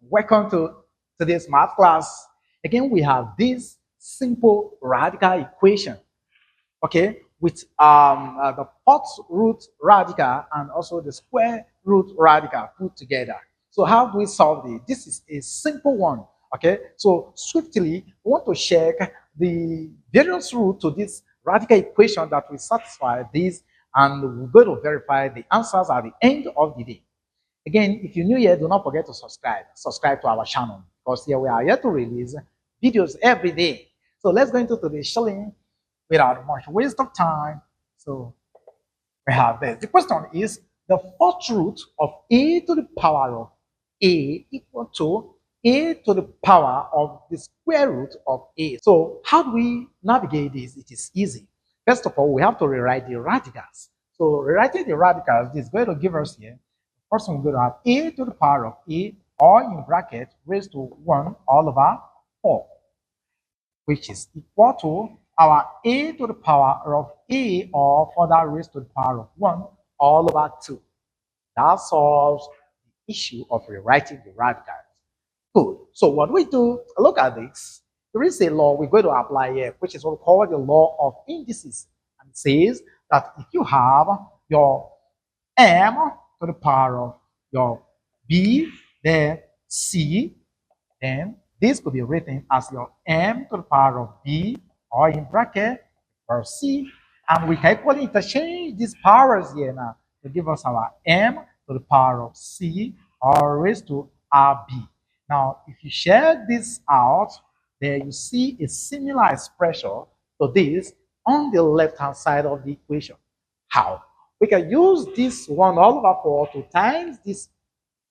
welcome to today's math class. Again, we have this simple radical equation, okay, with the fourth root radical and also the square root radical put together. So how do we solve this? This is a simple one, okay? So swiftly, we want to check the various root to this radical equation that will satisfy this, and we're going to verify the answers at the end of the day. Again, if you're new here, do not forget to subscribe. Subscribe to our channel because here we are here to release videos every day. So let's go into today's challenge without much waste of time. So we have this. The question is the fourth root of a to the power of a equal to a to the power of the square root of a. So how do we navigate this? It is easy. First of all, we have to rewrite the radicals. So rewriting the radicals is going to give us here. First, we're going to have a to the power of a, or in bracket, raised to 1 all over 4, which is equal to our a to the power of a, or further raised to the power of 1 all over 2. That solves the issue of rewriting the radicals. Good. So what we do, look at this. There is a law we're going to apply here, which is what we call the law of indices. And it says that if you have your m to the power of your b, then c, then this could be written as your m to the power of b, or in bracket or c, and we can equally interchange these powers here now to give us our m to the power of c, or raised to rb. Now, if you share this out, there you see a similar expression to this on the left-hand side of the equation. How? We can use this 1 all over 4 to times this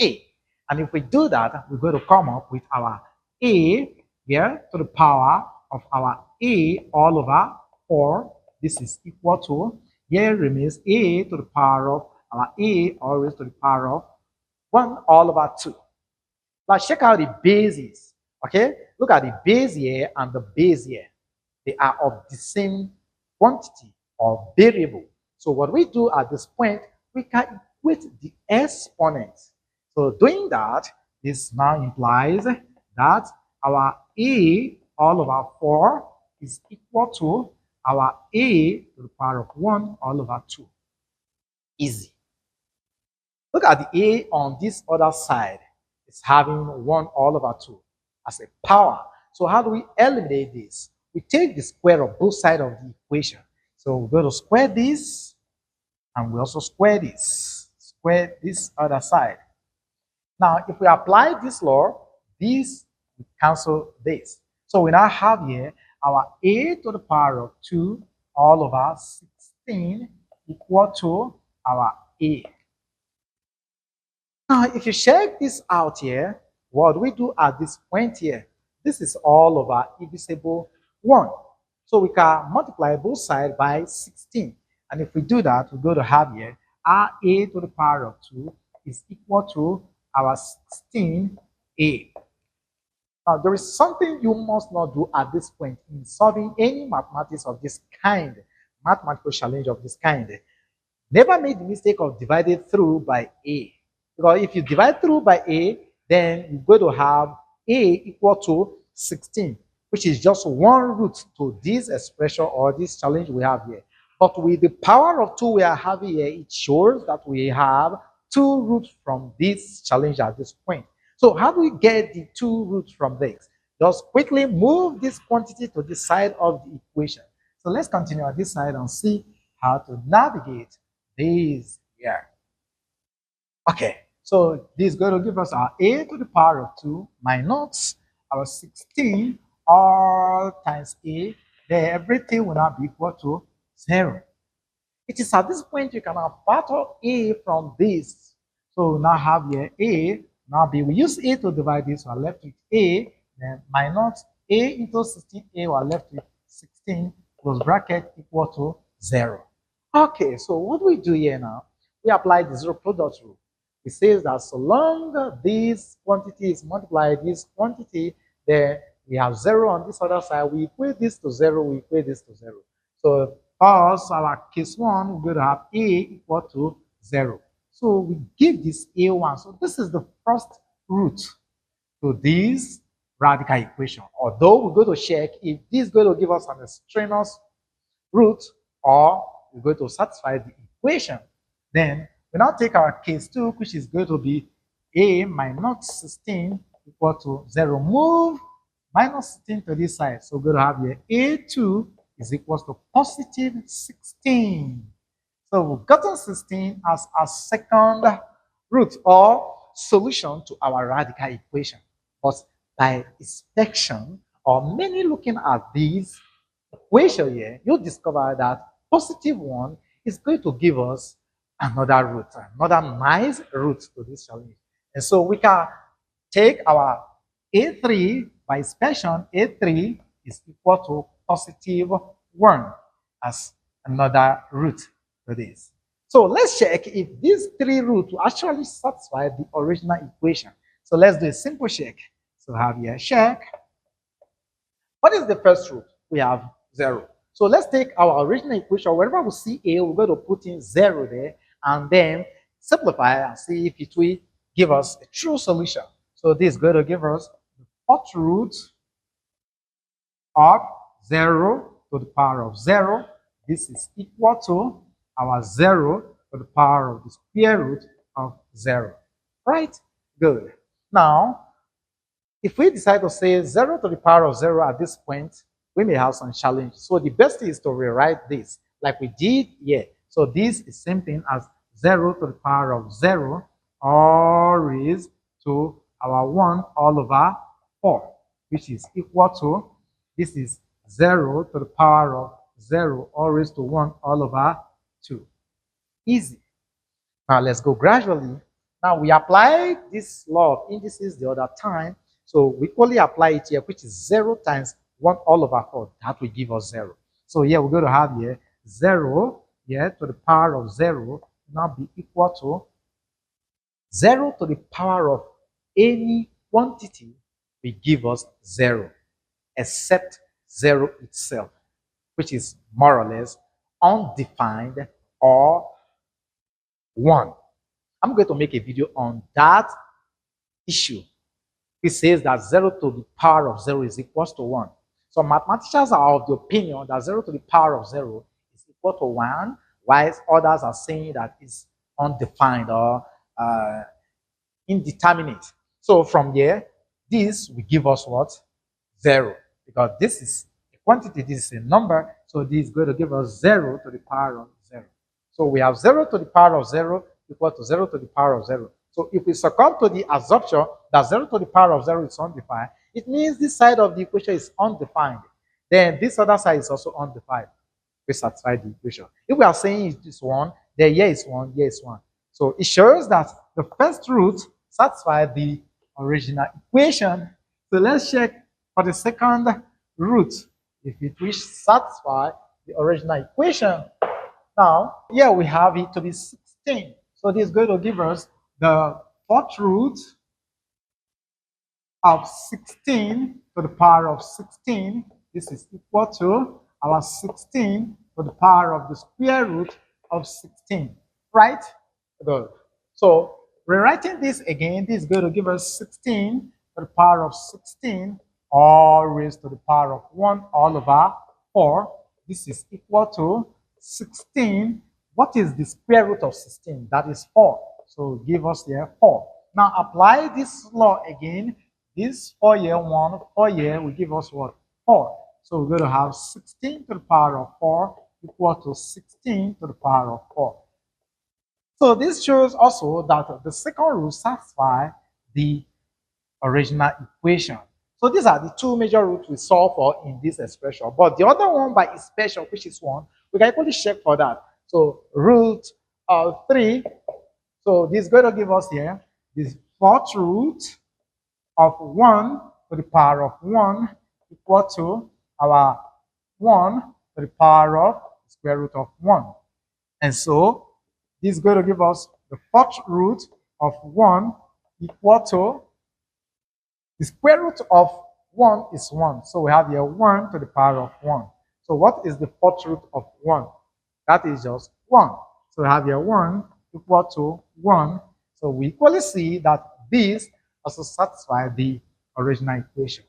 a. And if we do that, we're going to come up with our a here to the power of our a all over 4. This is equal to, here remains a to the power of our a, always to the power of 1 all over 2. Now check out the bases, okay? Look at the base here and the base here. They are of the same quantity or variable. So what we do at this point, we can equate the exponents. So doing that, this now implies that our a all over 4 is equal to our a to the power of 1 all over 2. Easy. Look at the a on this other side. It's having 1 all over 2 as a power. So how do we eliminate this? We take the square of both sides of the equation. So we're going to square this, and we also square this other side. Now, if we apply this law, this will cancel this. So we now have here our a to the power of 2 all over 16 equal to our a. Now, if you check this out here, what we do at this point here, this is all over divisible 1. So we can multiply both sides by 16. And if we do that, we're going to have here our a to the power of 2 is equal to our 16a. Now, there is something you must not do at this point in solving any mathematics of this kind, mathematical challenge of this kind. Never make the mistake of dividing through by a. Because if you divide through by a, then you're going to have a equal to 16, which is just one root to this expression or this challenge we have here. But with the power of 2 we are having here, it shows that we have 2 roots from this challenge at this point. So how do we get the 2 roots from this? Just quickly move this quantity to the side of the equation. So let's continue on this side and see how to navigate this here. Okay, so this is going to give us our a to the power of 2 minus our 16 all times a. Then everything will now be equal to 0. It is at this point you can now factor a from this. So we now have here a, now b. We use a to divide this, we are left with a, then minus a into 16a, we are left with 16, close bracket, equal to 0. Okay, so what do we do here now? We apply the zero product rule. It says that so long this quantity is multiplied this quantity, then we have 0 on this other side. We equate this to 0, we equate this to 0. So us, our case 1, we're going to have a equal to 0. So we give this a1. So this is the first root. to this radical equation. Although we're going to check if this is going to give us an extraneous root or we're going to satisfy the equation. Then we now take our case 2, which is going to be a minus 16 equal to 0. Move minus 16 to this side. So we're going to have here a2 is equal to positive 16. So we've gotten 16 as our second root or solution to our radical equation. But by inspection or many looking at this equation here, you'll discover that positive 1 is going to give us another root, another nice root to this challenge. And so we can take our a3 by inspection. A3 is equal to positive 1 as another root to this. So let's check if these 3 roots will actually satisfy the original equation. So let's do a simple check. So have here check. What is the first root? We have 0. So let's take our original equation. Wherever we see a, we're going to put in 0 there and then simplify and see if it will give us a true solution. So this is going to give us the fourth root of 0 to the power of 0. This is equal to our 0 to the power of the square root of 0. Right? Good. Now, if we decide to say 0 to the power of 0 at this point, we may have some challenge. So the best is to rewrite this like we did here. So this is the same thing as 0 to the power of 0 all raised to our 1 all over 4, which is equal to, this is 0 to the power of 0 all raised to 1 all over 2. Easy. Now let's go gradually. Now we apply this law of indices the other time. So we equally apply it here, which is 0 times 1 all over 4. That will give us 0. So here we're going to have here 0 here to the power of 0 now be equal to 0 to the power of any quantity will give us 0, except 0 itself, which is more or less undefined or 1. I'm going to make a video on that issue. It says that 0 to the power of 0 is equal to 1. So mathematicians are of the opinion that 0 to the power of 0 is equal to 1, while others are saying that it's undefined or indeterminate. So from here, this will give us what? 0. Because this is a quantity, this is a number, so this is going to give us 0 to the power of 0. So we have 0 to the power of 0 equal to 0 to the power of 0. So if we succumb to the assumption that 0 to the power of 0 is undefined, it means this side of the equation is undefined. Then this other side is also undefined. We satisfy the equation. If we are saying it is 1, then here is 1, here is 1. So it shows that the first root satisfies the original equation. So let's check for the second root if it will satisfy the original equation. Now, here we have it to be 16. So this is going to give us the fourth root of 16 to the power of 16. This is equal to our 16 to the power of the square root of 16. Right? Good. So rewriting this again, this is going to give us 16 to the power of 16 all raised to the power of 1 all over 4. This is equal to 16. What is the square root of 16? That is 4. So give us there 4. Now apply this law again. This 4 here, 1, 4 here will give us what? 4. So we're going to have 16 to the power of 4 equal to 16 to the power of 4. So this shows also that the second rule satisfies the original equation. So these are the two major roots we solve for in this expression. But the other one by expression, which is 1, we can equally check for that. So root of 3. So this is going to give us here this fourth root of 1 to the power of 1 equal to our 1 to the power of the square root of 1. And so this is going to give us the fourth root of 1 equal to the square root of 1 is 1. So we have here 1 to the power of 1. So what is the fourth root of 1? That is just 1. So we have here 1 equal to 1. So we equally see that this also satisfies the original equation.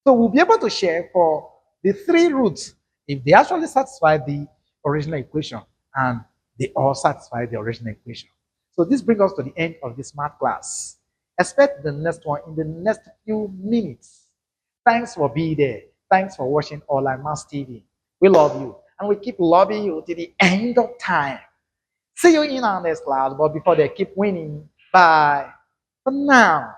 So we'll be able to share for the three roots if they actually satisfy the original equation and they all satisfy the original equation. So this brings us to the end of this math class. Expect the next one in the next few minutes. Thanks for being there. Thanks for watching Online Maths TV. We love you and we keep loving you till the end of time. See you in our next class, but before they keep winning, bye for now.